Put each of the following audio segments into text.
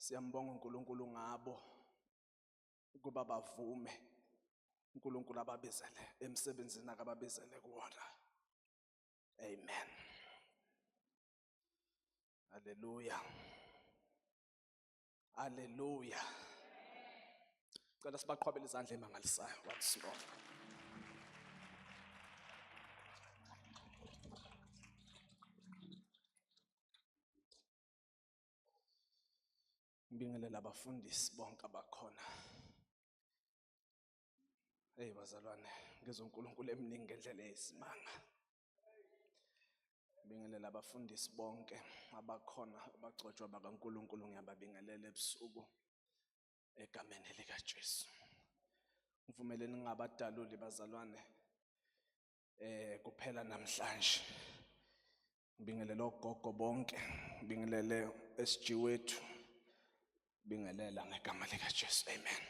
Siyambonga uNkulunkulu ngabo ukuba bavume uNkulunkulu ababizele emsebenzini akababizele kuwona. Amen. Hallelujah. Hallelujah. Cela sibaqhwabele izandla emangalisayo once more. Ngibingelela abafundisi bonke abakhona. Hey bazalwane, ngizwe uNkulunkulu eminingi ngendlela eyisimanga. Ngibingelela abafundisi bonke abakhona abagcotshwa bakaNkulunkulu, ngiyababingelela ebusuku egameni likaJesu. Ngivumeleni ngingabadaluli bazalwane kuphela namhlanje. Ngibingelela ogogo bonke, ngibingelele SG wethu, ngibingelela ngegama likaJesu. Amen.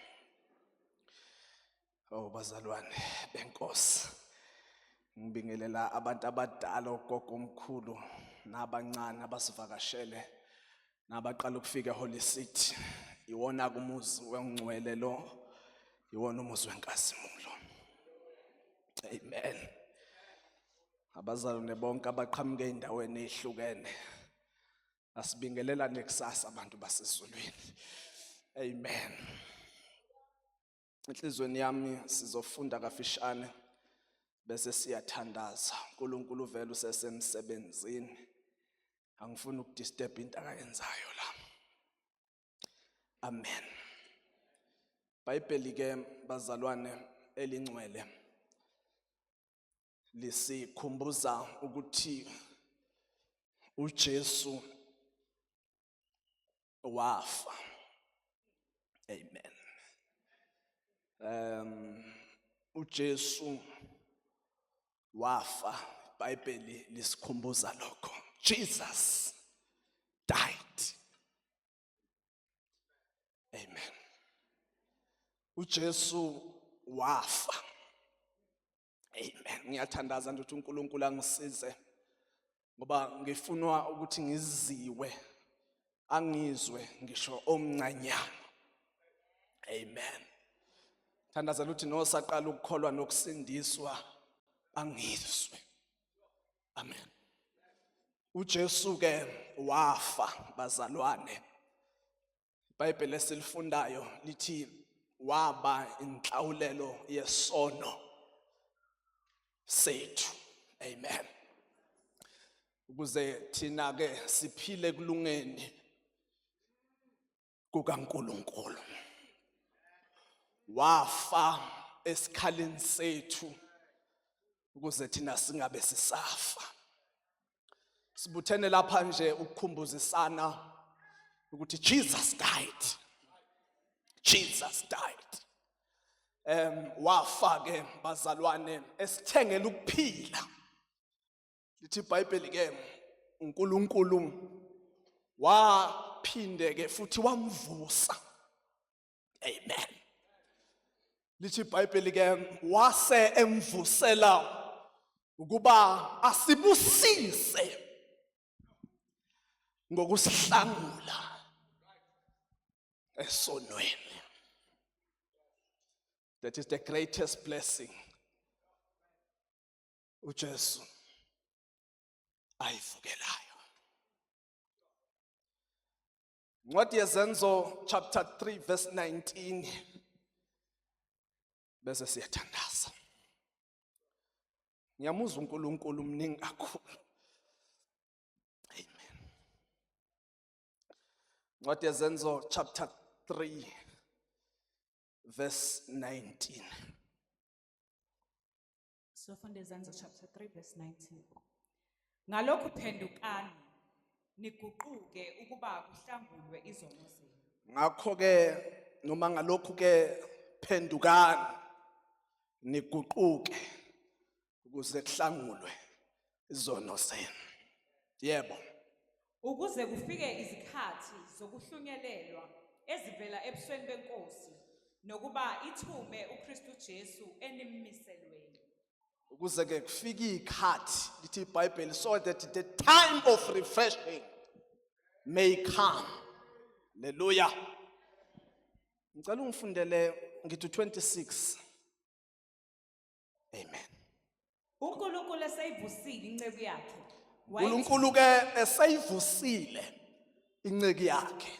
Oh bazalwane benkosi, ngibingelela abantu abadala, ogogo omkhulu nabancane abasivakashele nabaqala ukufika eHoly City. Iwona kumuzi wengcwele lo, iwona umuzi wenkazimulo. Amen. Abazalwane bonke abaqhamuke endaweni ezihlukene, asibingelela nekusasa abantu basezulwini. Amen. Enhlizweni yami sizofunda kafishane bese siyathandaza. uNkulunkulu vele usesemsebenzini, angifuni ukudisturb into akayenzayo la. Amen. Bhayibheli ke bazalwane elingcwele lisikhumbuza ukuthi uJesu wafa. Amen. uJesu wafa, iBhayibheli lisikhumbuza lokho. Jesus died. Amen. uJesu wafa. Amen. Ngiyathandaza nje ukuthi uNkulunkulu angisize ngoba ngifuna ukuthi ngiziwe, angizwe ngisho omncanyana. Amen. Thandaza ukuthi nosaqala ukukholwa nokusindiswa angizwe. Amen. uJesu ke wafa bazalwane. iBhayibheli esilifundayo lithi waba inhlawulelo yesono sethu. Amen. Ukuze thina ke siphile kulungeni kukaNkulunkulu. Wafa esikhaleni sethu ukuze thina singabe sisafa. Sibuthene lapha nje ukukhumbuzisana ukuthi Jesus died. Jesus died. Wafa ke bazalwane esithengela ukuphila. Lithi iBhayibheli ke uNkulunkulu waphinde ke futhi wamvusa. Amen. Lithi iBhayibheli ke wase emvusela ukuba asibusise ngokusihlangula esonweni. That is the greatest blessing uJesu ayivukelayo. Incwadi yeZenzo chapter 3 verse 19 bese siyathandaza. Ngiyamuzwa uNkulunkulu mningi kakhulu. Amen. Incwadi yeZenzo chapter 3 verse 19. So from the Zenzo chapter 3 verse 19. Ngalokhu phendukani niguquke ukuba kuhlangulwe izono zenu. Ngakho ke noma ngalokhu ke phendukani niguquke ukuze kuhlangulwe izono zenu. Yebo. Ukuze kufike izikhathi zokuhlunyelelwa ezivela ebusweni benkosi nokuba ithume uKristu Jesu enimmiselweni. Ukuze ke kufike ikhathi lithi iBhayibheli so that the time of refreshing may come Haleluya. Ngicela ungifundele ngithi 26. Amen. uNkulunkulu eseyivusile inceku yakhe uNkulunkulu ke esayivusile inceki yakhe.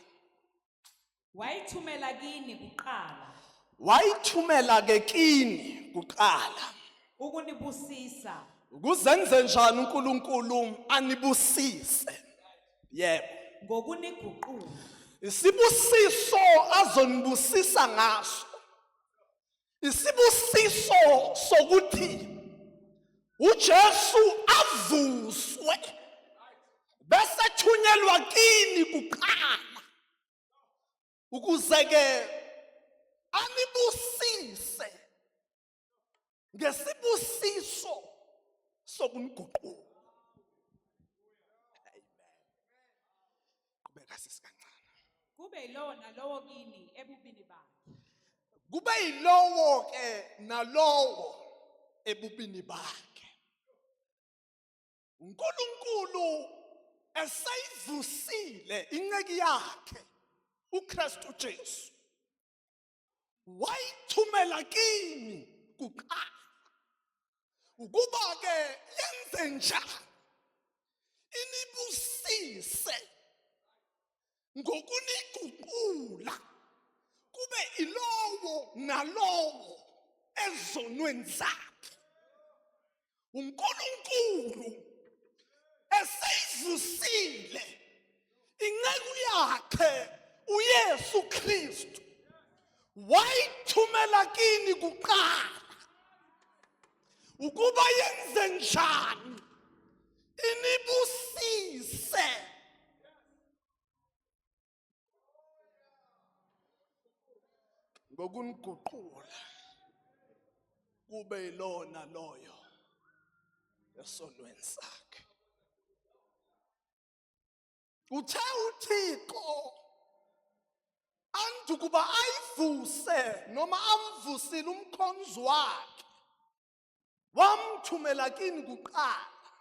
wayithumela kini kuqala Wayithumela ke kini kuqala. ukunibusisa Ukuzenze njani uNkulunkulu anibusise? Yebo. ngokuniguqula Isibusiso azonibusisa ngaso. Isibusiso sokuthi uJesu avuswe bese thunyelwa kini kuqala ukuze ke anibusise ngesibusiso sokuniguqula. Qhubeka sisikancane. kube yilowo nalowo kini ebubini bakhe Kube yilowo ke nalowo ebubini bakhe. uNkulunkulu esayivusile inceki yakhe uKristu Jesu. Wayithumela kini kuqala ukuba ke yenze njani inibusise ngokuniguqula kube ilowo nalowo ezonweni zakhe. uNkulunkulu esayivusile inceki yakhe uYesu Kristu wayithumela kini kuqala ukuba yenze njani inibusise ngokuniguqula kube yilona loyo esonweni sakhe. Uthe uThixo andukuba ayivuse noma amvusile umkhonzi wakhe wamthumela kini kuqala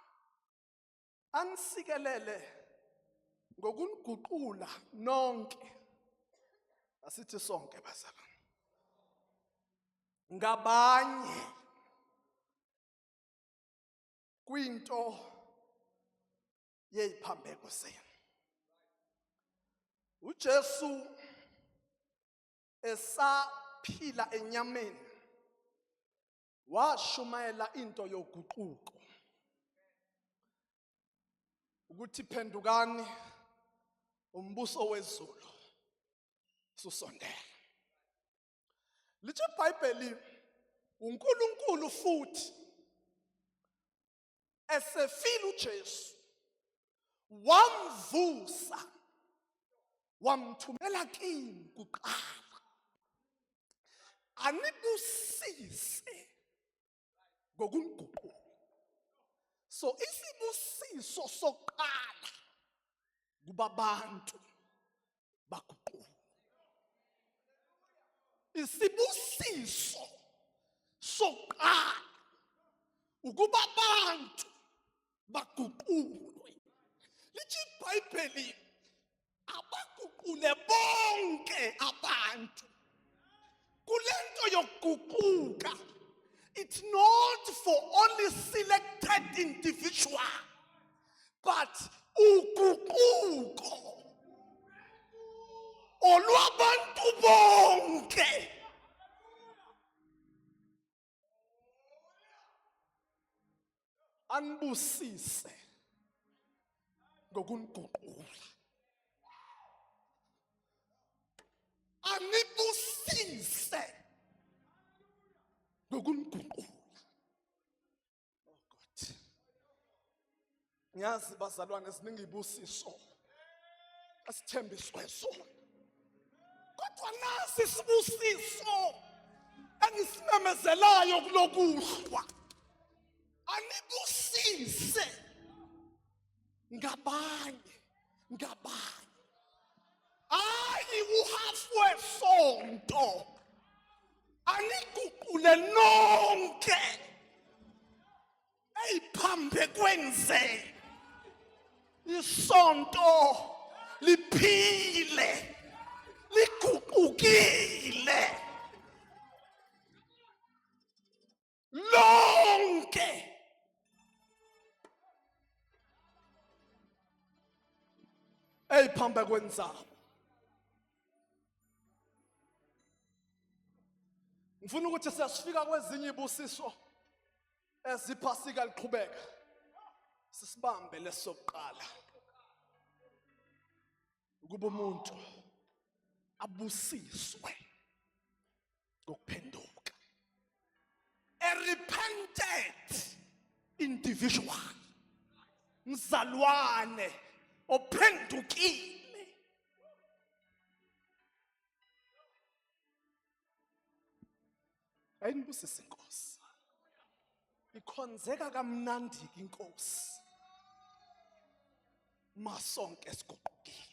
anisikelele ngokuniguqula nonke. Asithi sonke bazalwane ngabanye kwinto yeziphambeko zenu. uJesu esaphila enyameni washumayela into yoguquko ukuthi phendukani umbuso wezulu susondele. Lithi iBhayibheli uNkulunkulu futhi esefile uJesu wamvusa wamthumela kini kuqala anibusise ngokuniguqula. So isibusiso soqala kubabantu baguqula. Isibusiso soqala ukuba abantu baguqulwe. Lithi iBhayibheli abaguqule bonke abantu. Kulento yokuguquka, it's not for only selected individuals, but uguquko olwabantu bonke. Anibusise ngokuniguqula. Anibusise ngokuniguqula. Oh God. Ngiyazi bazalwane siningi ibusiso asithembiswe sona. Kodwa nasi isibusiso engisimemezelayo kulokuhlwa. Anibusise ngabanye. Hayi uhalfwe sonto. Aniguqule nonke eyiphambe kwenze isonto liphile phambi kwenzabo. Ngifuna ukuthi siyasifika kwezinye ibusiso eziphasika liqhubeka. Sisibambe lesokuqala. Ukuba umuntu abusiswe ngokuphenduka. A repentant individual. Mzalwane ophendukile. Ayinibusise inkosi. Ikhonzeka kamnandi inkosi. Masonke siguqukile.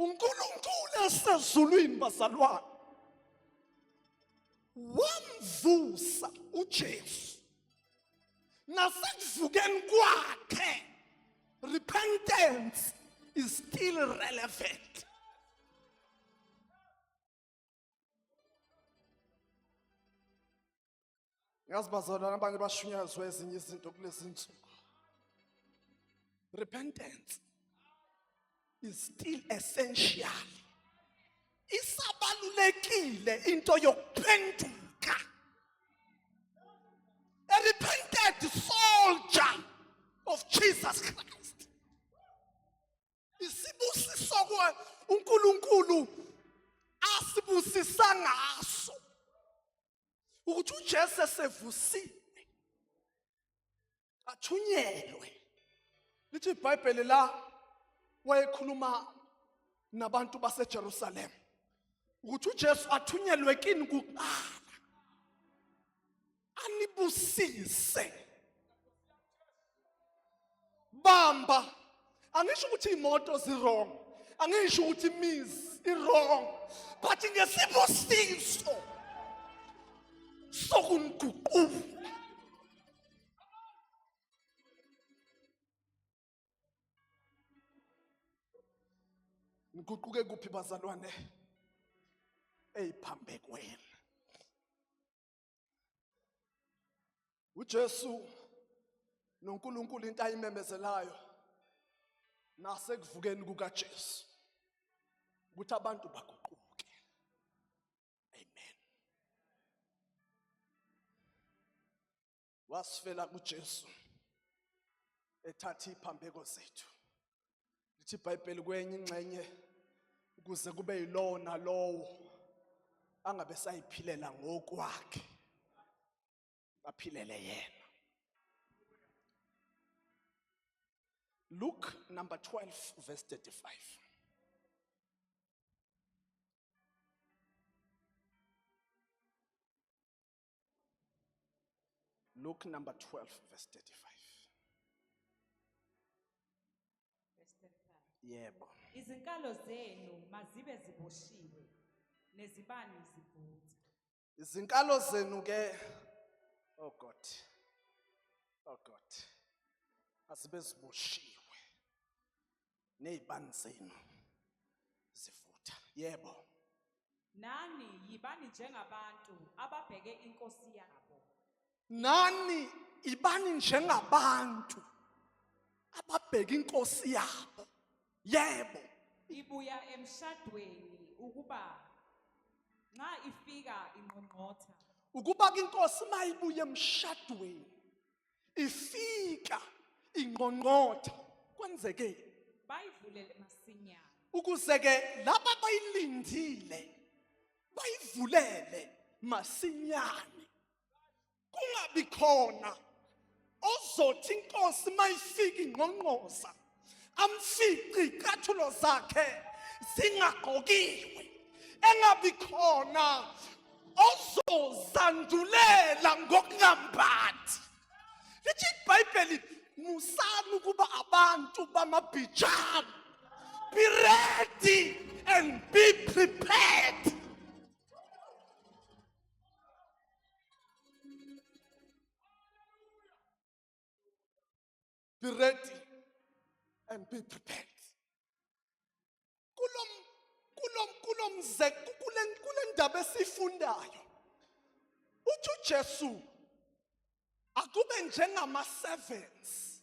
uNkulunkulu esezulwini bazalwane wamvusa uJesu. Nasekuvukeni kwakhe, repentance is still relevant. Yazi bazalwane abanye bashunyazwe ezinye izinto kulezi insuku. Repentance is still essential. Isabalulekile into yokuphenduka. A repentant soldier of Jesus Christ. Isibusiso kwa uNkulunkulu asibusisa ngaso. Ukuthi uJesu sevusiwe. Athunyelwe. Lithi iBhayibheli la wayekhuluma nabantu baseJerusalem. Ukuthi uJesu athunyelwe kini kuqala. Anibusise. Bamba. Angisho ukuthi imoto zirong. Angisho ukuthi imizi irong. But ngesibusiso sokunguqula. Nguquke kuphi bazalwane? Eyiphambe kwena. uJesu noNkulunkulu into ayimemezelayo nasekuvukeni kukaJesu ukuthi abantu baguquke. Amen. Wasifela kuJesu ethatha iphambeko zethu. Lithi iBhayibheli kwenye ingxenye ukuze kube yilowo nalowo angabe sayiphilela ngokwakhe. Baphilele yena. Luke number 12 verse 35. Luke number 12 verse 35. Yebo. Izinkalo zenu mazibe ziboshiwe nezibani zivutha. Izinkalo zenu ke oh God. Asibe ziboshiwe. Nezibani zenu zivutha. Yebo. Nani yibani njengabantu ababheke inkosi yabo. Nani ibani njengabantu ababheka inkosi yabo. Yebo. Ibuya emshadweni ukuba nxa ifika ingqongqotha. Ukuba inkosi mayibuye emshadweni ifika ingqongqotha kwenzeke Bayivulele masinyane. ukuze ke laba bayilindile bayivulele masinyane. Kungabi khona ozothi inkosi mayifika ingqongqoza amfici icathulo zakhe zingaqokiwe. Engabi khona ozozandulela ngokungambathi. Lithi iBhayibheli musani ukuba abantu bamabhijama. Be ready and be prepared. Be ready and be prepared. Kule ndaba esifundayo. Uthi uJesu akube njengama servants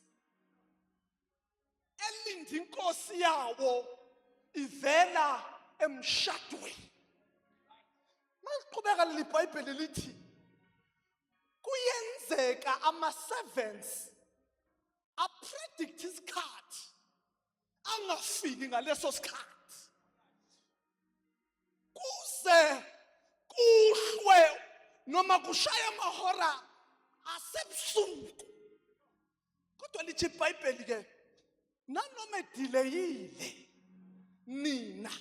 ilinde inkosi yawo ivela emshadweni. Masiqhubeka leli iBhayibheli lithi kuyenzeka ama-servants apredict isikhathi angafiki ngaleso sikhathi kuze kuhlwe noma kushaya amahora asebusuku. Kodwa lithi iBhayibheli ke nanoma edeleyile nina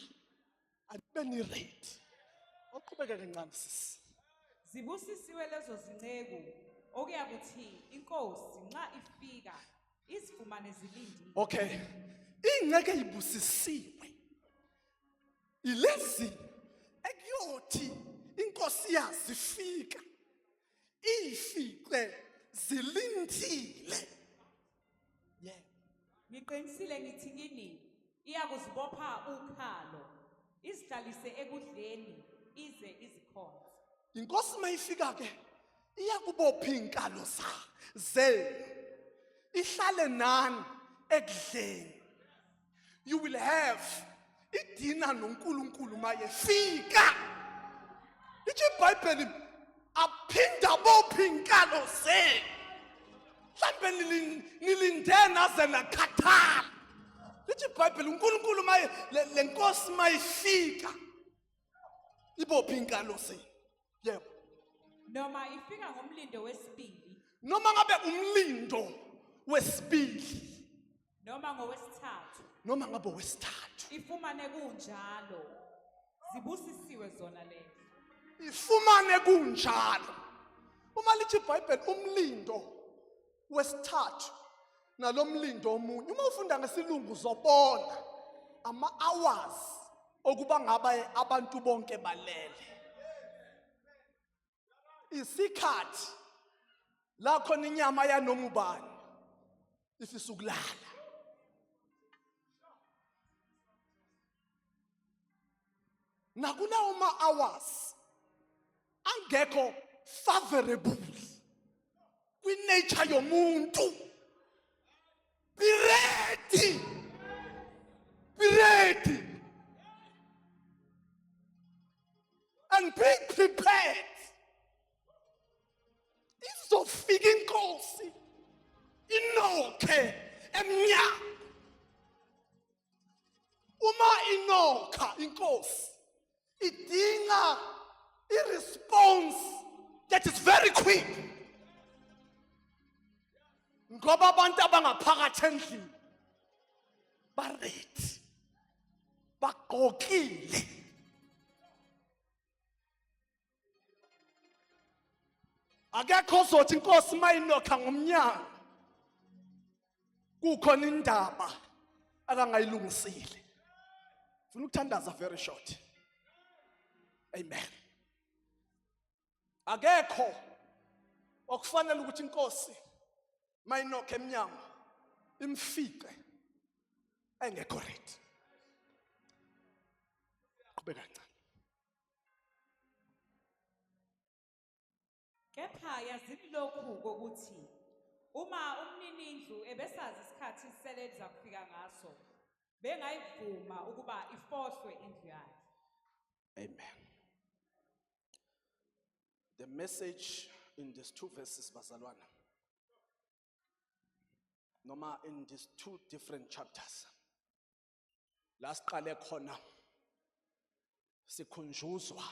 anibe ni ready. Oqhubeke kancane sisi. Zibusisiwe lezo zinceku okuyakuthi inkosi nxa ifika izifumane zilindile. Okay. Ingeke ibusisiwe. Ilezi ekuyothi inkosi yazifika ifice zilindile. Yeah. Ngiqinisile ngithi kini iyakuzibopha ukhalo izihlalise ekudleni ize izikhonze. Inkosi mayifika ke iyakubopha inkalo zenu. Ihlale nani ekudleni. You will have idina noNkulunkulu mayefika. Lithi iBhayibheli aphinda bopha inkalo zenu. Mhlambe nilinde naze nakhathala. Lithi iBhayibheli uNkulunkulu maye lenkosi mayifika ibopha inkalo zenu. Yebo. Noma ifika ngomlindo wesibili Noma ngabe umlindo wesibili noma ngowesithathu noma ngabe wesithathu. ifumane kunjalo. Zibusisiwe zona lezo. Ifumane kunjalo. Uma lithi iBhayibheli umlindo wesithathu nalomlindo omunye, uma ufunda ngesilungu zobona ama-hours okuba ngaba abantu bonke balele. Isikhathi la khona inyama yanoma ubani ifisa ukulala. Nakulawo ma-hours angekho favorable kwi-nature yomuntu. Be ready. Be ready. And be prepared. Izofika inkosi inokhe emnyango. Uma inokha inkosi idinga i-response that is very quick. Ngoba abantu abangaphakathi endlini ba-ready, bagqokile. Akekho ozothi inkosi mayinokha ngomnyango kukhona indaba akangayilungisile. Ufuna ukuthandaza very short. Amen. Akekho okufanele ukuthi inkosi mayinokha emnyango imfike engekho ready. Qhubeka kancane. Kepha yazini lokhu kokuthi uma umninindlu ebesazi isikhathi isele lizakufika ngaso bengayivuma ukuba ifohlwe indlu yakhe. Amen. The message in these two verses, bazalwana, noma in these two different chapters, last qale khona sikhunjuzwa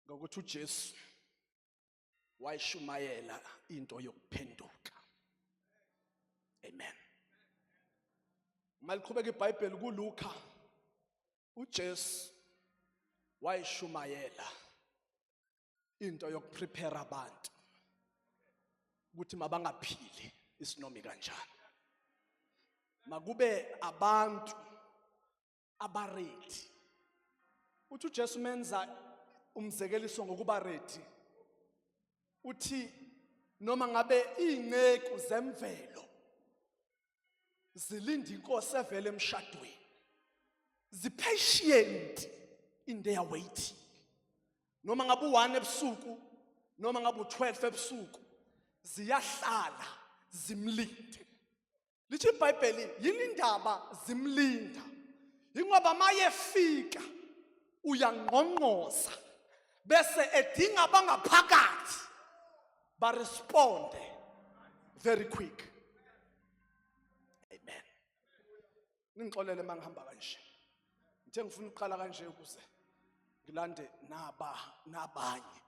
ngokuthi uJesu wayishumayela into yokuphenduka. Amen. Maliqhubeka iBhayibheli kuLuka, uJesu wayishumayela into yokuprepare abantu ukuthi mabangaphili isinomi kanjani. Makube abantu abaredi. Uthi uJesu menza umzekeliso ngokuba ready. Uthi noma ngabe ingceku zemvelo zilinde inkosi evele emshadweni, zipatient in their waiting. Noma ngabe u1 ebusuku noma ngabe u12 ebusuku ziyahlala zimlinde. lithi iBhayibheli yini indaba zimlinda ingoba mayefika uyangqongqoza bese edinga bangaphakathi ba respond very quick. Amen. Ningixolele mangihamba kanje. Ngithe ngifuna uqala kanje ukuze ngilande nabanye.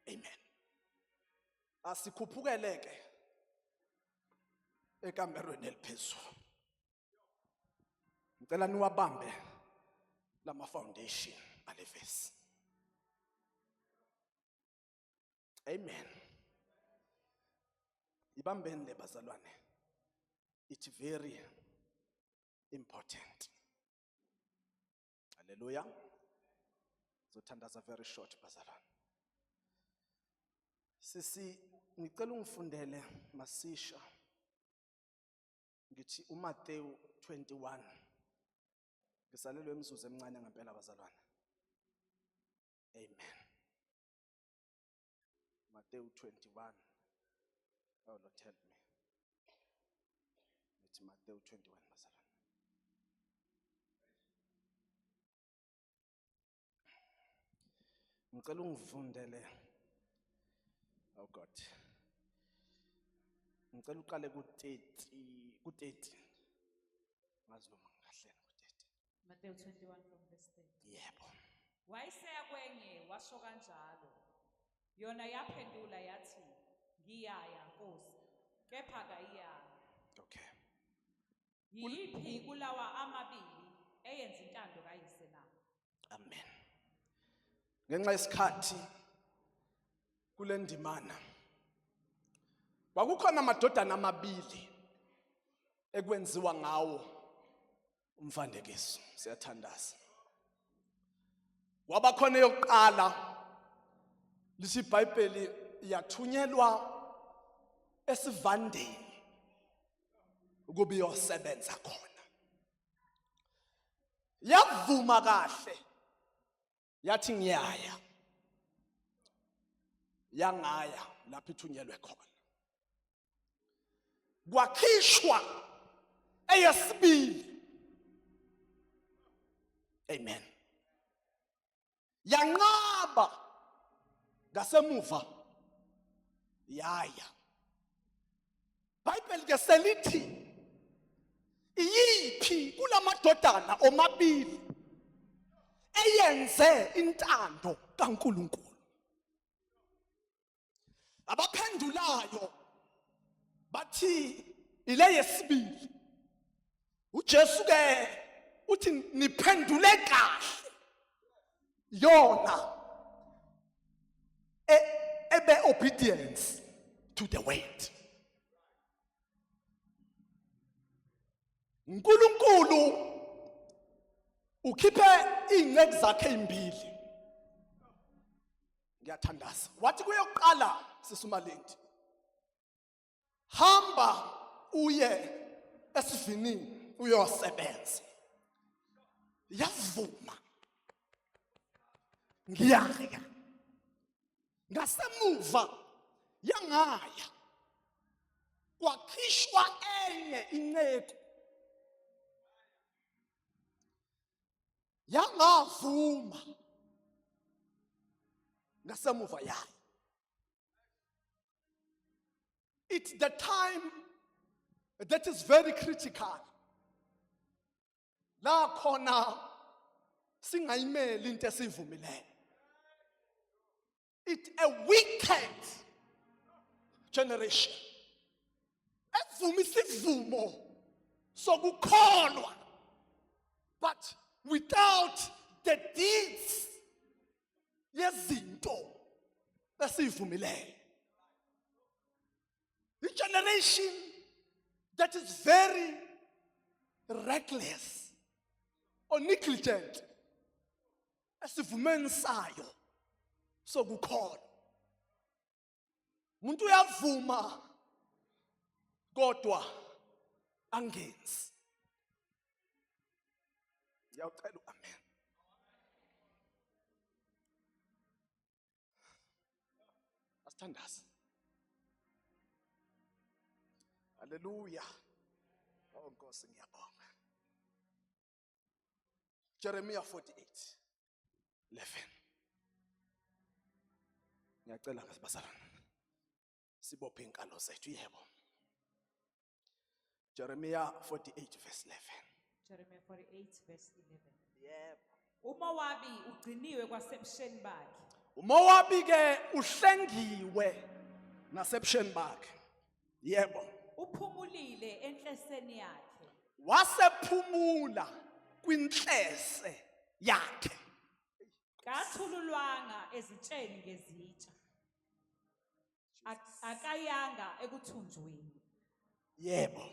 Amen. Asikhuphukele ke ekamerweni eliphezulu. Ngicela niwabambe lama foundation alevesi. Amen. Ibambeni le bazalwane. It's very important. Hallelujah. Zothandaza very short bazalwane. Sisi ngicela ungifundele masisha. Ngithi uMateyu 21. Ngisalelwe imizuzu emincane ngempela bazalwane. Amen. Matthew 21. Oh Lord, help me. It's Matthew 21 bazalwane. Ngicela ungivundele. Oh God. Ngicela uqale ku-30. Ngazi noma ngahlena ku-30. Matthew 21 from verse 30. Yebo. Wayeseya kwenye washo kanjalo. Yona yaphendula yathi, ngiyaya Nkosi, kepha kayiyanga. Okay. Yiphi kulawa amabili eyenza intando kayise na? Amen. Ngenxa yesikhathi kule ndimana kwakukhona amadodana amabili ekwenziwa ngawo umfandekiso. Siyathandaza. Wabakhona yokuqala lithi iBhayibheli yathunyelwa esivandeni ukuba iyosebenza khona. Yavuma kahle yathi ngiyaya. Yangaya lapho ithunyelwe khona. Kwakhishwa eyesibili. Amen. Yanqaba ngasemuva yaya. Bible ke selithi iyiphi kulamadodana omabili eyenze intando kaNkulunkulu. Abaphendulayo bathi ile yesibili. uJesu ke uthi niphendule kahle yona ebe obedience to the word. uNkulunkulu ukhiphe ingceki zakhe ezimbili. Ngiyathandaza. Wathi kuyoqala sisumalindi. Hamba uye esivinini uyosebenza. Yavuma. Ngiyaya. Ngasemuva yangaya. Kwakhishwa enye inceki. Yangavuma. Ngasemuva yaya. It's the time that is very critical. La khona singayimeli into esivumileyo. It's a wicked generation. Evuma isivumo sokukholwa, but without the deeds yezinto esivumileyo. The generation that is very reckless or negligent esivumeni sayo sokukholwa. Umuntu uyavuma kodwa angenzi. Ngiyacela amen. Asithandaze. Hallelujah. Nkosi ngiyabonga. Jeremiah 48:11. Ngiyacela bazalwane sibophe inkalo zethu yebo. Jeremiah 48:11. Jeremiah 48 verse 11. Yebo. uMowabi ugciniwe kwasebusheni bakhe uMowabi ke uhlengiwe nasebusheni bakhe. Yebo. uphumulile enhleseni yakhe Wasephumula kwinhlese yakhe. kathululwanga ezitsheni ngezitsha akayanga ekuthunjweni Yebo.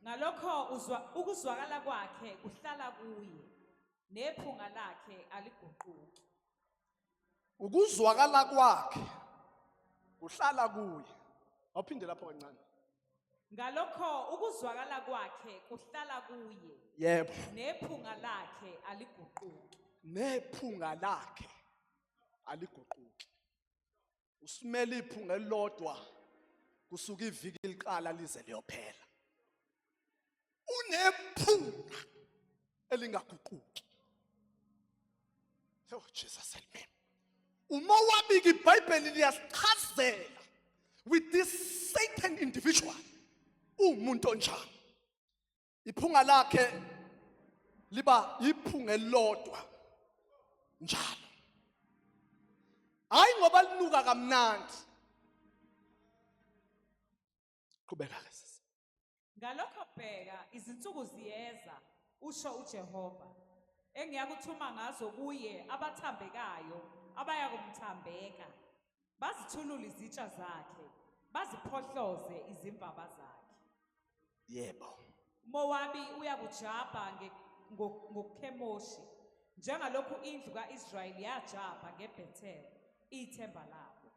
ngalokho ukuzwakala kwakhe kuhlala kuye nephunga lakhe aliguquki Ukuzwakala kwakhe kuhlala kuye. Awuphinde lapho kancane. ngalokho ukuzwakala kwakhe kuhlala kuye Yebo. nephunga lakhe aliguquki Nephunga lakhe aliguquki. Usimela iphunga elilodwa kusuka iviki liqala lize liyophela. Unephunga elingaguquki. Oh Jesus help me. uMowabi ke iBhayibheli liyasichazela with this Satan individual. Umuntu onjani? Iphunga lakhe liba iphunga elilodwa njalo. Hayi ngoba linuka kamnandi. Qhubeka ke sisi. ngalokho bheka izinsuku ziyeza usho uJehova engiyakuthuma ngazo kuye abathambekayo abaya kumthambeka bazithulule izitsha zakhe baziphohloze izimvaba zakhe Yebo. Mowabi uyakujabha ngoKhemoshi njengalokhu indlu kaIsrayeli yajabha ngeBethel ithemba labo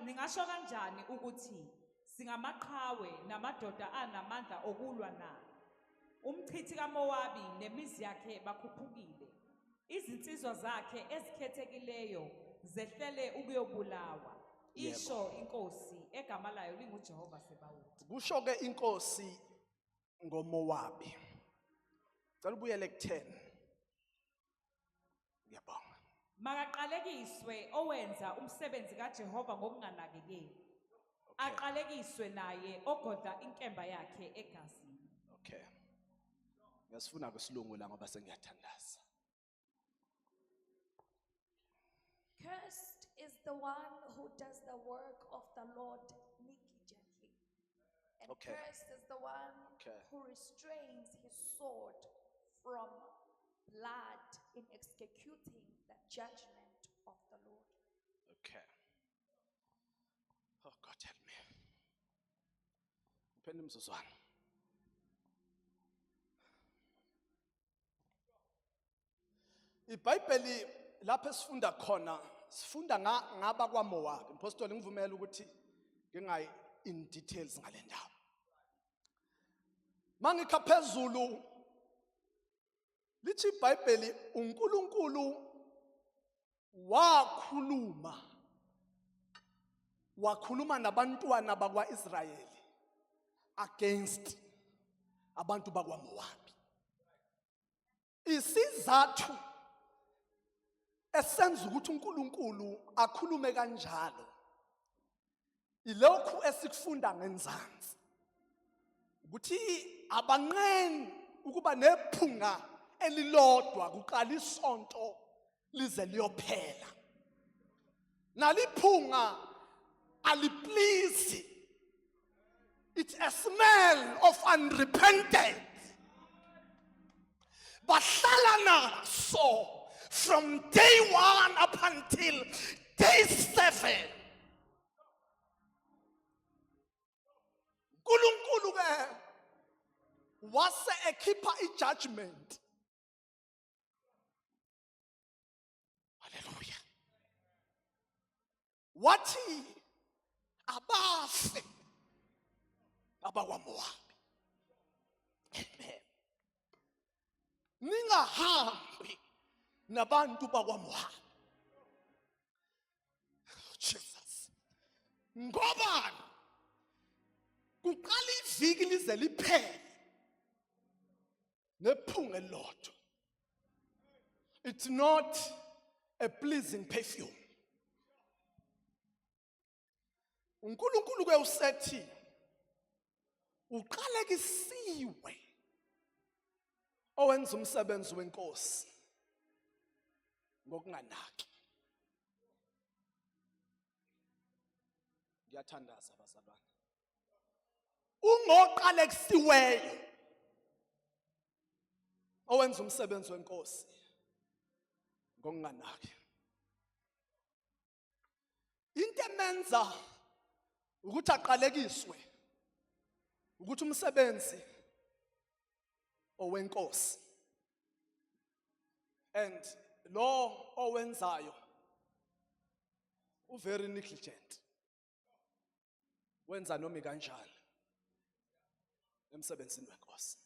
ningasho kanjani ukuthi singamaqhawe namadoda anamandla okulwa na umchithi kaMowabi nemizi yakhe bakhuphukile izinsizwa zakhe ezikhethekileyo zehlele ukuyobulawa isho inkosi egama layo linguJehova Sebawuthi Kusho ke inkosi ngoMowabi. Cela ubuyele ku10. Ngiyabonga. makaqalekiswe owenza umsebenzi kaJehova ngokunganakekeli aqalekiswe naye ogodla inkemba yakhe egazini Okay. Ngasifuna kwesilungu la ngoba sengiyathandaza. Cursed is the one who does the work of the Lord negligently. And Okay. cursed is the one Okay. who restrains his sword from blood in executing the judgment of the Lord. Okay. Oh God help me. Mphendula umzuzwana. iBhayibheli lapho esifunda khona sifunda ngaba kwaMowabi. Impostoli ngivumela ukuthi ngingayi in details ngale ndaba. Mangikha phezulu lithi iBhayibheli uNkulunkulu wakhuluma nabantwana bakwaIsrayeli against abantu bakwaMowabi. Isizathu esenza ukuthi uNkulunkulu akhulume kanjalo ilokhu esikufunda ngenzansi ukuthi abanqeni ukuba nephunga elilodwa kuqala isonto lize liyophela naliphunga aliplease. It's a smell of unrepentant. Bahlala naso from day 1 up until day 7. uNkulunkulu ke wase ekhipha ijudgment. Hallelujah. Wathi abafe abakwaMowabi. Amen. Ningahambi nabantu bakwaMowabi. Jesus. Ngobani? kuqala iviki lize liphele nephunga elilodwa. It's not a pleasing perfume. uNkulunkulu ke usethi uqalekisiwe owenza umsebenzi wenkosi ngokunganaki. Ngiyathandaza bazalwane. Ungoqalekisiweyo owenza umsebenzi wenkosi ngokunganaki. Into emenza ukuthi aqalekiswe ukuthi umsebenzi owenkosi, and lo owenzayo very negligent, wenza noma kanjani emsebenzini wenkosi.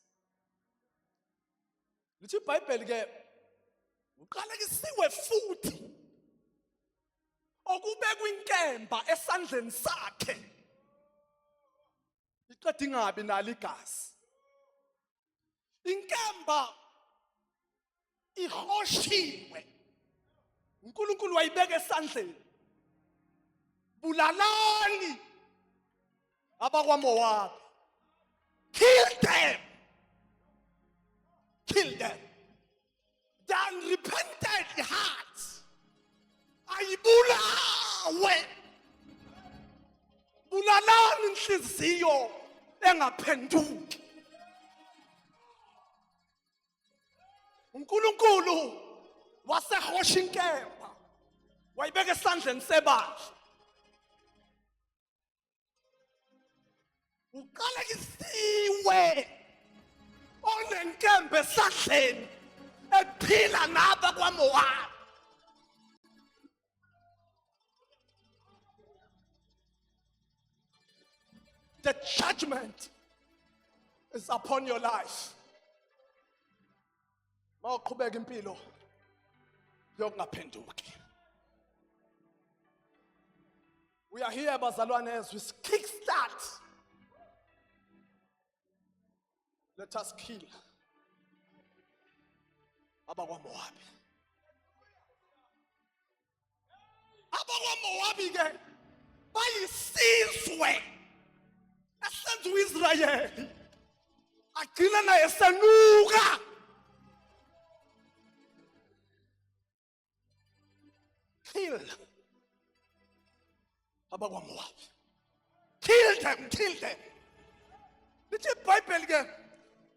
Lithi iBhayibheli ke uqalekisiwe futhi okubekwa inkemba esandleni sakhe iqeda ingabi nalo igazi. Inkemba ihoshiwe, uNkulunkulu wayibeka esandleni. Bulalani abakwaMowabi, kill them, kill them. The unrepentant heart ayibulawe. Bulalani inhliziyo engaphenduki. uNkulunkulu wasehosha inkemba wayibeka esandleni sebandla. Uqalekisiwe onenkemba esandleni ephila naba kwaMowabi. The judgment is upon your life. Mawuqhubeka impilo yokungaphenduki. We are here bazalwane as we kickstart. Let us kill abakwaMowabi. AbakwaMowabi ke bayisizwe esenza uIsrayeli agcina naye senuka. Kill abakwaMowabi. Kill them, kill them. Lithi iBhayibheli ke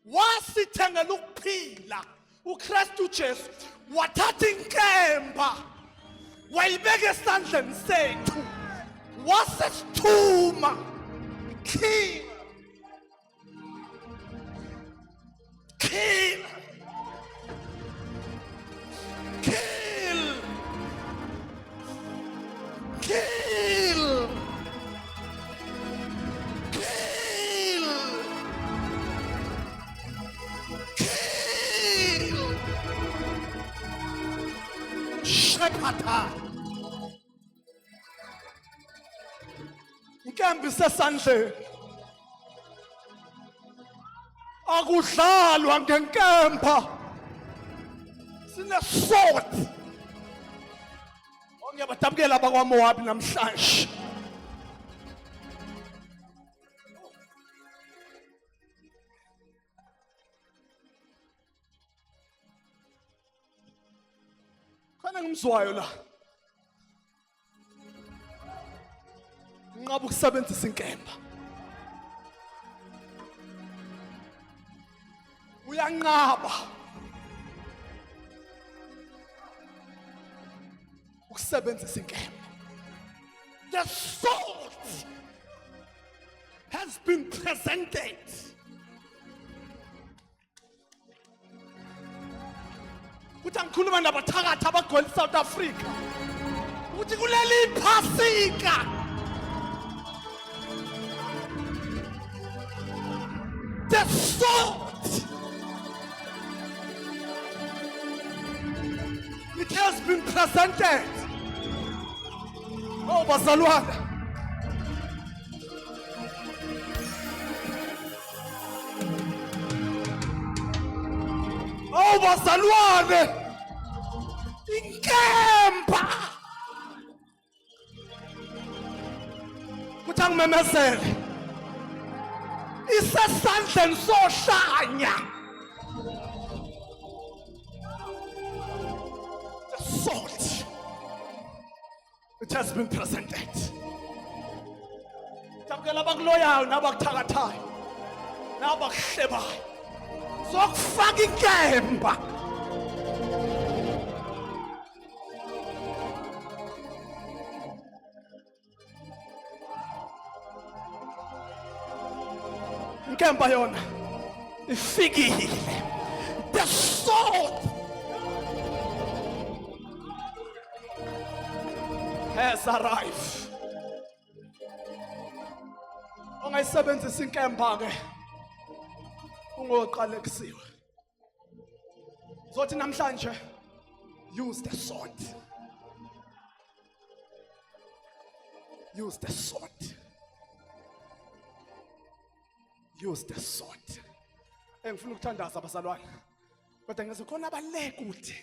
wasithengela ukuphila uKristu Jesu, wathatha inkemba wayibeka esandleni sethu wasesithuma. Kill, kill, kill, kill, kill, Shepata. Inkemba isesandleni. Akudlalwa ngenkemba. Sine-sword. Ngiyabadabukela abakwaMowabi namhlanje. Khona ngimzwayo la. Ngabe ukusebenzisa inkemba. Uyanqaba ukusebenzisa inkemba. The sword has been presented. Uthi angikhuluma nabathakathi abagcwele South Africa. Uthi kuleli phasika the sword, it has been presented. Oh bazalwane, Oh bazalwane, inkemba kuthi angimemezele isesandleni sohlanya. The sword, it has been presented. Takela bakuloyayo nabakuthakathayo nabakuhlebayo zokufaka inkemba. Inkemba yona ifikile. The sword has arrived. Ongayisebenzisa inkemba ke ungoqalekisiwe. Zothi namhlanje use the sword. Use the sword. Use the sword. Engifuna ukuthandaza abazalwane. Kodwa ngeze khona balekude.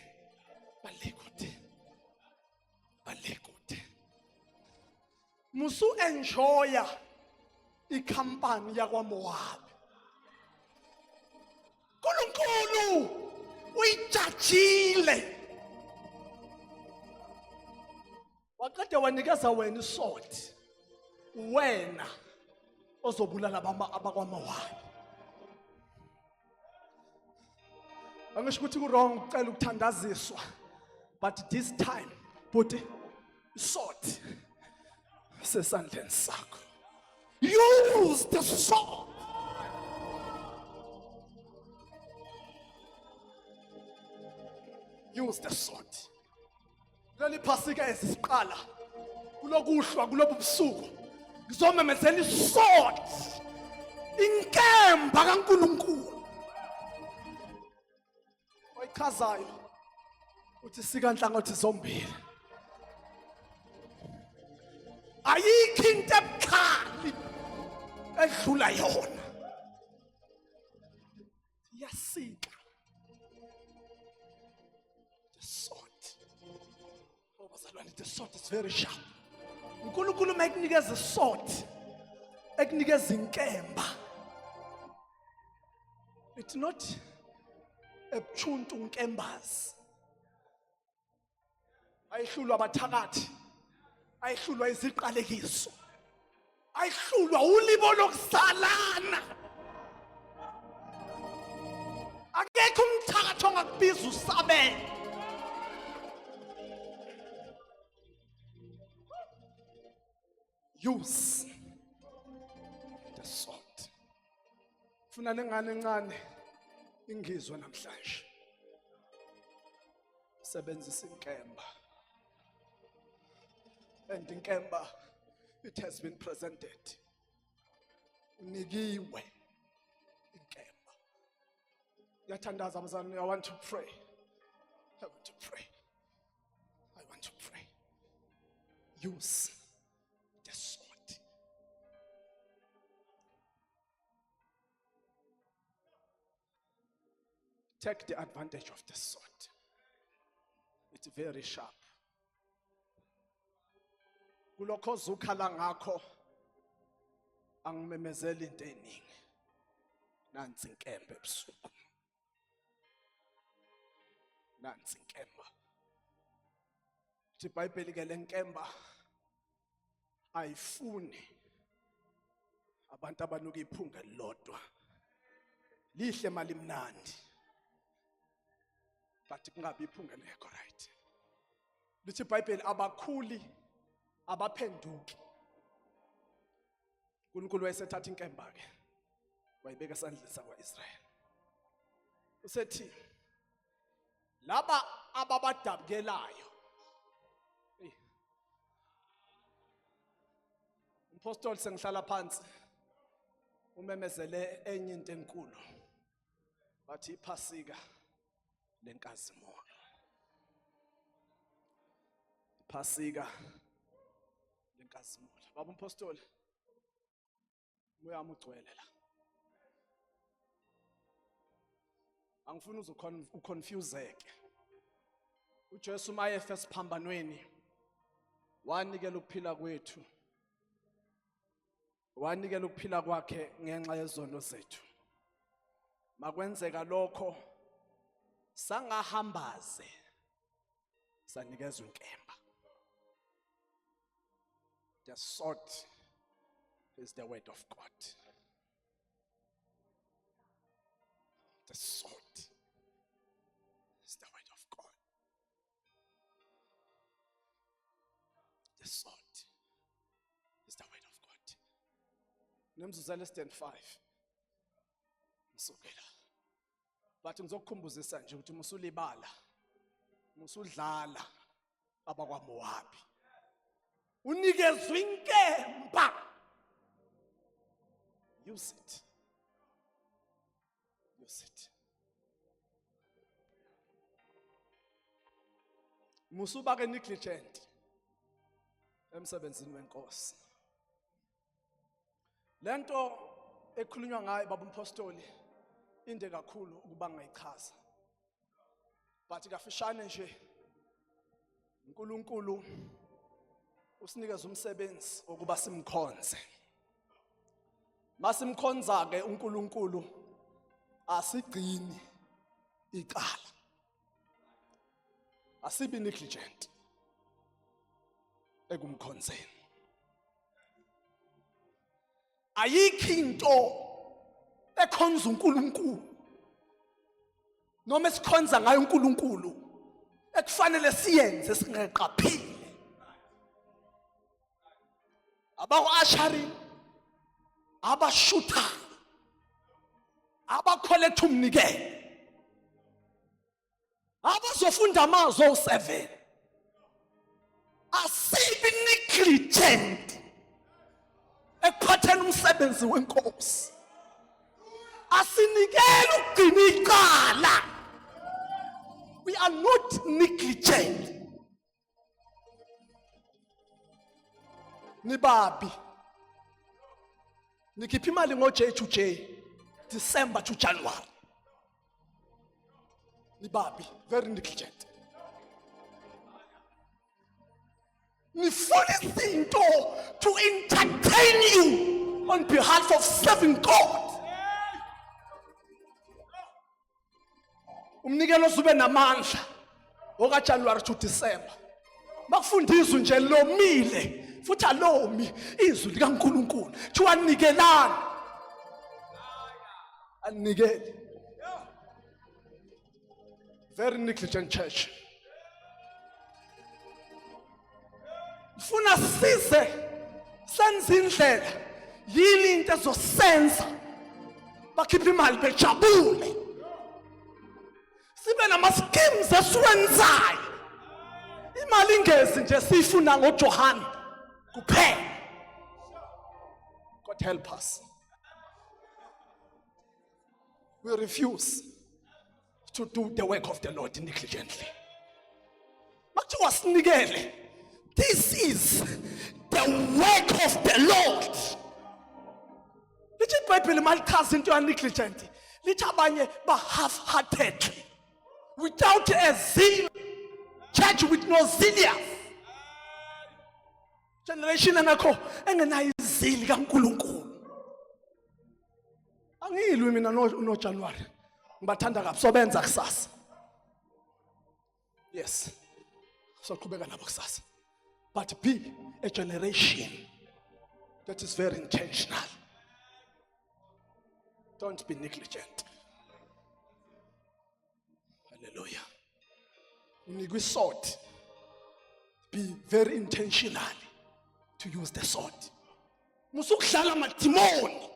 Musu enjoya ikhampani yakwaMoab. uNkulunkulu uyijajile. Waqeda wanikeza wena isword. Wena ozobulala abakwaMoab. Angisho ukuthi ku wrong ucela ukuthandaziswa, but this time buti sword sesandleni sakho. Use the sword. Use the sword. Leli phasika ezisiqala kulokuhlwa kulobusuku ngizomemezela isword, inkemba kaNkulunkulu oyichazayo uthi sika nhlangothi zombili. Ayikho into ebukhali edlula yona. Yasika. The sword. Oh bazalwane, the sword is very sharp. uNkulunkulu mayikunikeza isword, ekunikeza inkemba. It's not ebuchuntu unkembazi. Ayihlulwa abathakathi. Ayihlulwa iziqalekiso. Ayihlulwa ulibo lokusalana. Akekho umthakathi ongakubiza usabele. Use the sword. Funa nengane encane ingizwe namhlanje. Sebenzisa inkemba. And inkemba, it has been presented. Unikiwe inkemba. Yathandaza abazalwane, I want to pray. I want to pray. I want to pray. Use the sword. Take the advantage of the sword. It's very sharp. Kulokho zukhala ngakho angimemezela into eningi. Nansi inkemba ebusuku. Nansi inkemba. Ithi iBhayibheli ke lenkemba ayifuni abantu abanuka iphunga elilodwa. Lihle mali mnandi. But kungabi iphunga lekho right. Lithi iBhayibheli abakhuli abaphenduki. uNkulunkulu wayesethatha inkemba ke wayibeka esandleni sakwaIsrayeli. Usethi laba ababadabukelayo. Umpostoli sengihlala phansi umemezele enye into enkulu. Bathi iphasika lenkazimulo. Iphasika lenkazimulo. Baba umpostoli moya ugcwele la. Angifuni uconfuseke. uJesu mayefe esiphambanweni wanikela ukuphila kwethu. Wanikela ukuphila kwakhe ngenxa yezono zethu. Makwenzeka lokho sangahambaze sanikezwe inkemba. The sword is the word of God. The sword is the word of God. The sword is the word of God. Nemzuzu less than 5. Msukela. But ngizokukhumbuzisa nje ukuthi musulibala. Musudlala abakwaMowabi. Unikezwe inkemba. Use it. Use it. Musubake negligent emsebenzini wenkosi. Lento ekhulunywa ngayo baba umpostoli inde kakhulu ukuba ngayichaza. But kafishane nje uNkulunkulu usinikeza umsebenzi ukuba simkhonze. Masimkhonza ke uNkulunkulu asigcini icala. Asibi negligent ekumkhonzeni. Ayikho into ekhonza uNkulunkulu noma esikhonza ngayo uNkulunkulu ekufanele siyenze singeqaphile. Abakwa-ashari abashutha abakholetha umnikelo abazofunda amazwi o7 asibi negligent ekuphatheni umsebenzi wenkosi. Asinikele ukugcina icala. We are not negligent. Nibabi nikhipha imali ngo-J to J, December to January. Nibabi, very negligent. Nifuna izinto to entertain you on behalf of serving God. Umnikelo sube namandla oka January to December. Bakufundizwe nje lomile futhi alomi izwi likaNkulunkulu. Thiwa nikelana. Anikele. Very negligent church. Funa size senze indlela yini into ezosenza bakhipha imali bejabule. Sibe nama schemes esiwenzayo. Imali ingezi nje sifuna ngoJohn kuphela. God help us. We refuse to do the work of the Lord negligently. Makuthiwa sinikele. This is the work of the Lord. Lithi iBhayibheli malichaza into ya negligent. Lithi abanye ba half-hearted. Without a zeal. Church with no zeal. Generation engakho engenayo izili kaNkulunkulu. Angilwi mina no January. Ngibathanda kabi sobenza kusasa. Yes. Soqhubeka nabo kusasa. But be a generation that is very intentional. Don't be negligent. Hallelujah. Unikwe sword. Be very intentional to use the sword. Musukudlala amadimoni.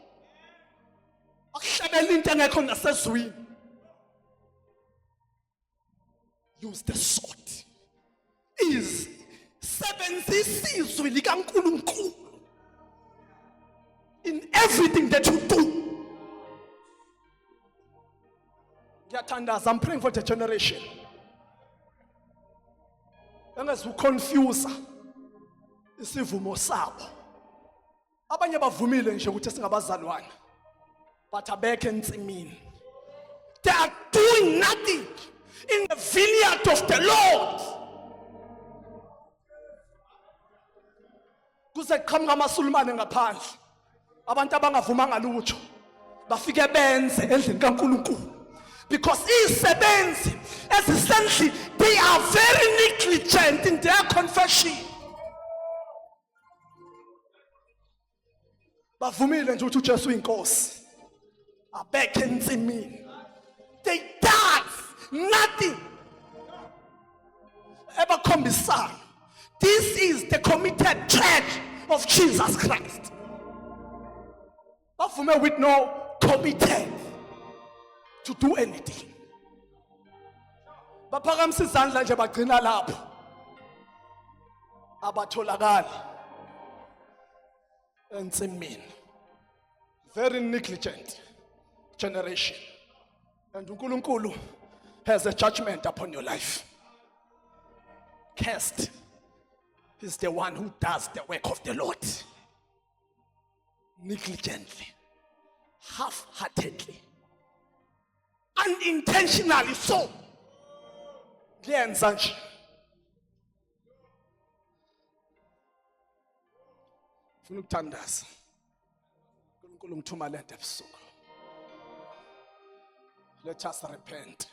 Akuhlabela into engekho nasezwini. Use the sword. Is sebenzisa izwi likaNkulunkulu in everything that you do. Ngiyathandaza, I'm praying for the generation. Engazukonfuse isivumo sabo. Abanye bavumile nje ukuthi singabazalwane. But abekho entsimini. They are doing doing nothing in the vineyard of the Lord. Kuze qhamuka amasulumane ngaphandle. Abantu abangavumanga lutho bafike benze endlini kaNkulunkulu. Because izisebenzi ezisendlini, they are very negligent in their confession. Bavumile nje ukuthi uJesu uyinkosi. Abekhe ensimini. They does nothing. Ebakhombisana. This is the committed church of Jesus Christ. Bavume with no committed to do anything. Baphakamisa izandla nje bagcina lapho. Abatholakala ensimini. Very negligent generation. And uNkulunkulu has a judgment upon your life. Cursed is the one who does the work of the Lord negligently, half-heartedly, unintentionally so. Kuyenza nje. Ufuna ukuthandaza. uNkulunkulu ngithuma lento ebusuku. Let us repent.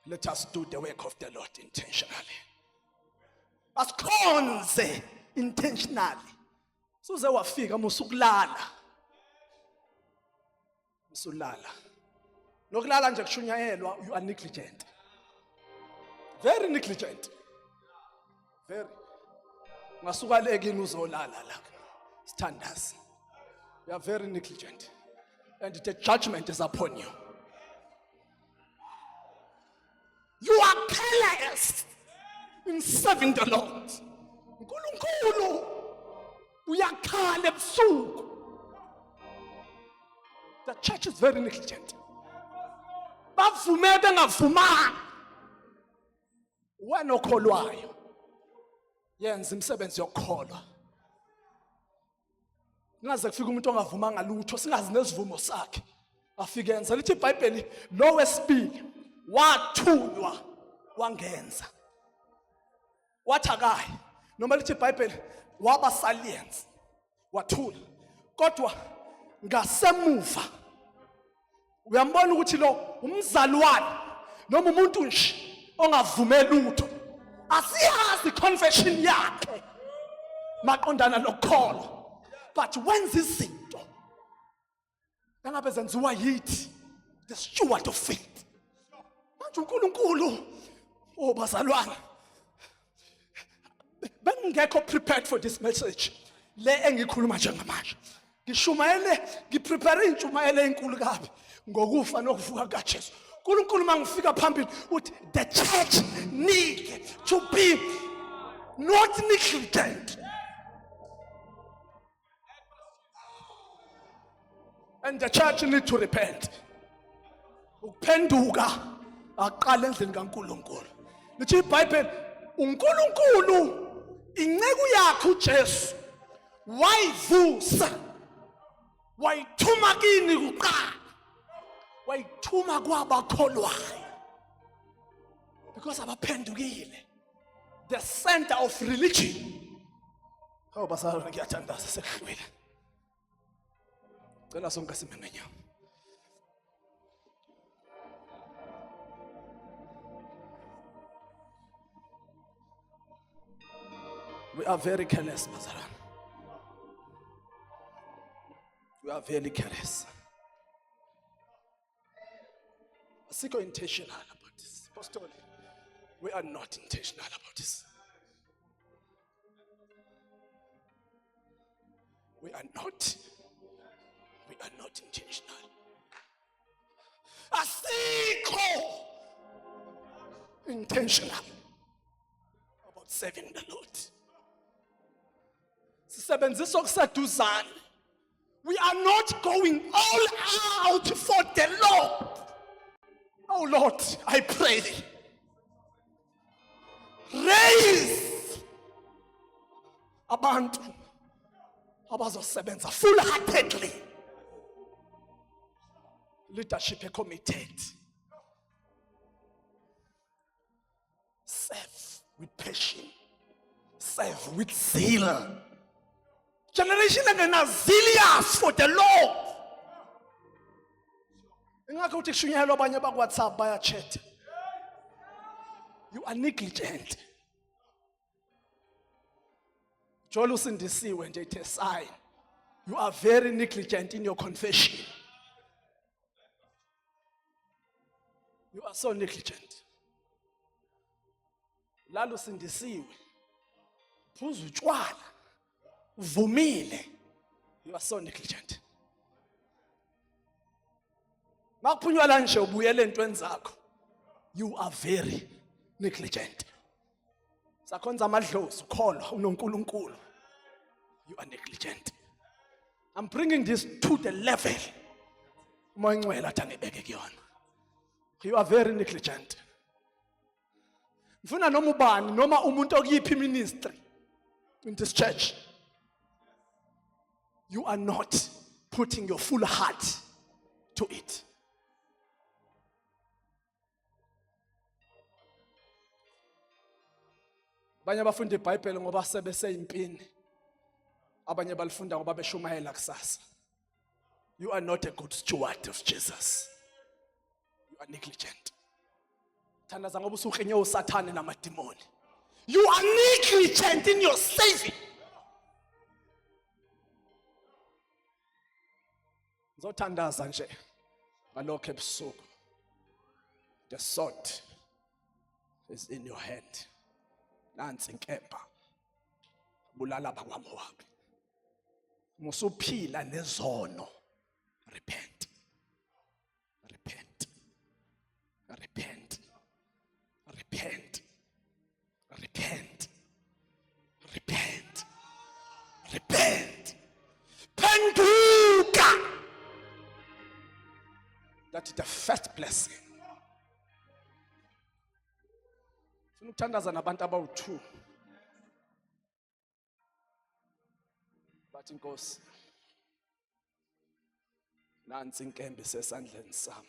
Let us do the work of the Lord intentionally. Asikhonze intentionally. Suze wafika musukulala. Musulala. Nokulala nje kushunyayelwa, you are negligent. Very negligent. Very. Ngasuka lekini uzolala la. Standards. You are very negligent. And the judgment is upon you. You are careless in serving the Lord. uNkulunkulu uyakhala ebusuku. The church is very negligent. Bavume bengavumanga. Wena okholwayo yenza imisebenzi yokukholwa. Ngaze kufika umuntu ongavumanga lutho, singazi nesivumo sakhe. Afike yenza lithi iBhayibheli lo wesibili wathunywa wangenza. Wathakayi noma lithi iBhayibheli waba salience wathula. Kodwa ngasemuva uyambona ukuthi lo umzalwane noma umuntu nje ongavumeli lutho asiyazi confession yakhe maqondana lokukholwa. But wenza izinto engabe zenziwa yithi the steward of faith. Manje uNkulunkulu bazalwane bengingekho prepared for this message le engikhuluma njengamanje. Ngishumayele ngiprepare intshumayelo enkulu kabi ngokufa nokuvuka kaJesu. uNkulunkulu mangifika phambili uthi the church need to be not negligent. And the church need to repent. Ukuphenduka aqala endlini kaNkulunkulu. Lithi iBhayibheli uNkulunkulu inceku yakhe uJesu wayivusa. Wayithuma kini kuqala. Wayithuma kwabakholwayo. Because abaphendukile. The center of religion. Hawu basala ngiyathandaza sekudlule. Cela sonke simenenyawo. We are very careless, Mazaran. We are very careless. Siko intentional about this. Apostle, we are not intentional about this. We are not intentional. Asiko intentional about serving the Lord. Sisebenzisa okuseduzane. We are not going all out for the Lord. Oh Lord, I pray thee. Raise abantu abazosebenza full-heartedly. Leadership committed. with passion. Serve with zeal. Generation engena zealous for the Lord. Ingakho uthi kushunyelwa abanye bakwaThaba bayachat. You are negligent. Joel usindisiwe nje ithe sign. You are very negligent in your confession. You are so negligent. Lalo usindisiwe. Phuza utshwala. Uvumile. You are so negligent. Makuphunywa la nje ubuyele entweni zakho. You are very negligent. Sakhonza amadlozi ukholwa unoNkulunkulu. You are negligent. I'm bringing this to the level. Umoya ngcwele athi angibeke kuyona. You are very negligent. Mfuna noma ubani noma umuntu okuyiphi ministry in this church. You are not putting your full heart to it. Abanye bafunda iBhayibheli ngoba sebeseyimpini. Abanye balifunda ngoba beshumayela kusasa. You are not a good steward of Jesus. You are negligent. Thandaza ngoba usukhenye uSathane namadimoni. You are negligent in your saving. Ngizothandaza nje ngalokho ebusuku. The sword is in your hand. Nansi inkemba. Bulala bakwaMowabi. Musuphila nezono. Repent. Repent. Repent. Repent. Repent. Repent. Repent. Penduka. That is the first blessing. Funa ukuthandaza nabantu abawu2. Bathi Nkosi. Nansi inkembe sesandleni sami.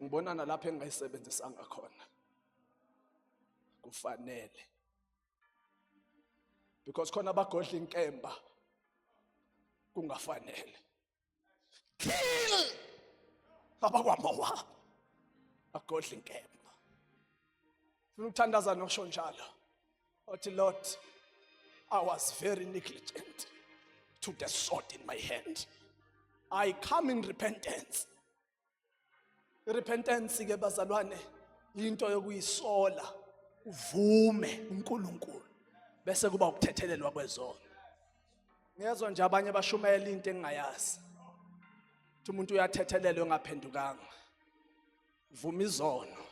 Ngibona nalapha engayisebenzisanga khona. Kufanele. Because khona abagodla inkemba kungafanele. Kill abakwaMowabi. Agodla inkemba. Funa ukuthandaza nosho njalo. Othi Lord, I was very negligent to the sword in my hand. I come in repentance. Repentance ke bazalwane into yokuyisola uvume uNkulunkulu bese kuba ukuthethelelwa kwezono. Ngezwe nje abanye bashumayela into engayazi. Uthi umuntu uyathethelelwa engaphendukanga. Vuma izono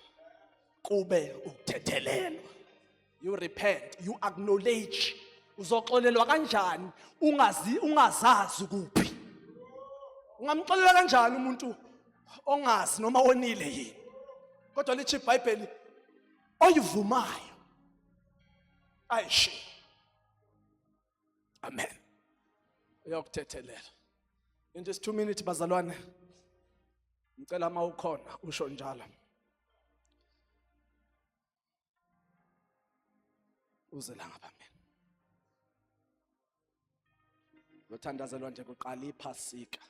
kube ukuthethelelwa. You repent, you acknowledge. Uzoxolelwa kanjani ungazazi kuphi? Ungamxolela kanjani umuntu ongazi noma onile yini? Kodwa lithi iBhayibheli oyivumayo ayishiye. Amen. Uyokuthethelela. In just 2 minutes bazalwane. Ngicela uma ukhona usho njalo. Uze la ngapha mina. Ngothandazelwa nje kuqala iPhasika.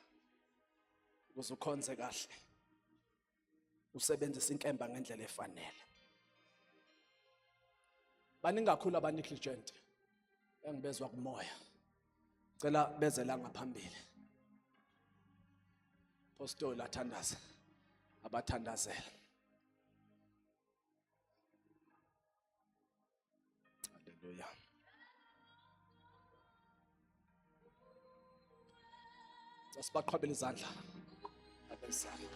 Ukuze ukhonze kahle. Usebenzisa inkemba ngendlela efanele. Baningi kakhulu abanegligent engibezwa kumoya. Cela beze la ngaphambili. Apostoli athandaza abathandazela. Hallelujah. Sasibaqhwabela izandla. Abesana.